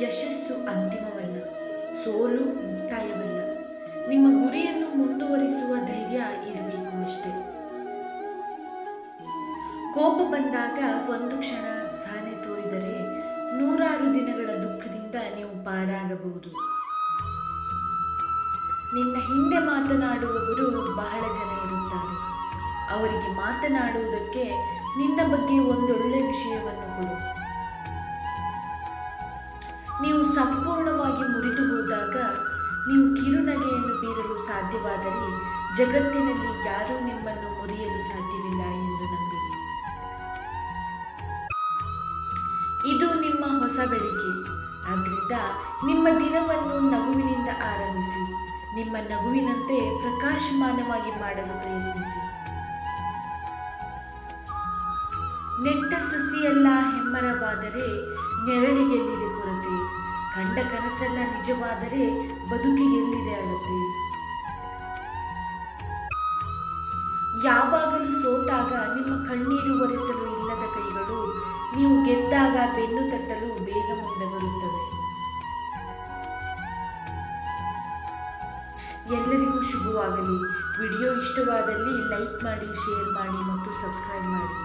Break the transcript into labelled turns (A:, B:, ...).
A: ಯಶಸ್ಸು ಅಂತಿಮವಲ್ಲ, ಸೋಲು ಮುಕ್ತಾಯವಲ್ಲ. ನಿಮ್ಮ ಗುರಿಯನ್ನು ಮುಂದುವರಿಸುವ ಧೈರ್ಯ ಇರಬೇಕು ಅಷ್ಟೇ. ಕೋಪ ಬಂದಾಗ ಒಂದು ಕ್ಷಣ ಸಹನೆ ತೋರಿದರೆ 100 ದಿನಗಳ ದುಃಖದಿಂದ ನೀವು ಪಾರಾಗಬಹುದು. ನಿನ್ನ ಹಿಂದೆ ಮಾತನಾಡುವವರು ಬಹಳ ಜನ ಇರುತ್ತಾರೆ. ಅವರಿಗೆ ಮಾತನಾಡುವುದಕ್ಕೆ ನಿನ್ನ ಬಗ್ಗೆ ಒಂದೊಳ್ಳೆ ವಿಷಯವನ್ನು ಕೊಡು. ನೀವು ಸಂಪೂರ್ಣವಾಗಿ ಮುರಿದು ಹೋದಾಗ ನೀವು ಕಿರುನಗೆಯನ್ನು ಬೀರಲು ಸಾಧ್ಯವಾದರೆ ಜಗತ್ತಿನಲ್ಲಿ ಯಾರೂ ನಿಮ್ಮನ್ನು ಮುರಿಯಲು ಸಾಧ್ಯವಿಲ್ಲ ಎಂದು ನಂಬಿರಿ. ಇದು ನಿಮ್ಮ ಹೊಸ ಬೆಳಿಗ್ಗೆ. ಆದ್ದರಿಂದ ನಿಮ್ಮ ದಿನವನ್ನು ನಗುವಿನಿಂದ ಆರಂಭಿಸಿ. ನಿಮ್ಮ ನಗುವಿನಂತೆ ಪ್ರಕಾಶಮಾನವಾಗಿ ಮಾಡಲು ಪ್ರಯತ್ನಿಸಿ. ನೆಟ್ಟ ಸಸಿಯೆಲ್ಲ ಹೆಮ್ಮರವಾದರೆ ನೆರಳಿಗೆಲ್ಲಿದೆ ಕೊರತೆ. ಕಂಡ ಕನಸೆಲ್ಲ ನಿಜವಾದರೆ ಬದುಕಿಗೆಲ್ಲಿದೆ ಅಳತೆ. ಯಾವಾಗಲೂ ಸೋತಾಗ ನಿಮ್ಮ ಕಣ್ಣೀರು ಒರೆಸಲು ಇಲ್ಲದ ಕೈಗಳು ನೀವು ಗೆದ್ದಾಗ ಬೆನ್ನು ತಟ್ಟಲು ಬೇಗ ಮುಂದೆ ಬರುತ್ತವೆ. ಎಲ್ಲರಿಗೂ ಶುಭವಾಗಲಿ. ವಿಡಿಯೋ ಇಷ್ಟವಾದಲ್ಲಿ ಲೈಕ್ ಮಾಡಿ, ಶೇರ್ ಮಾಡಿ ಮತ್ತು ಸಬ್ಸ್ಕ್ರೈಬ್ ಮಾಡಿ.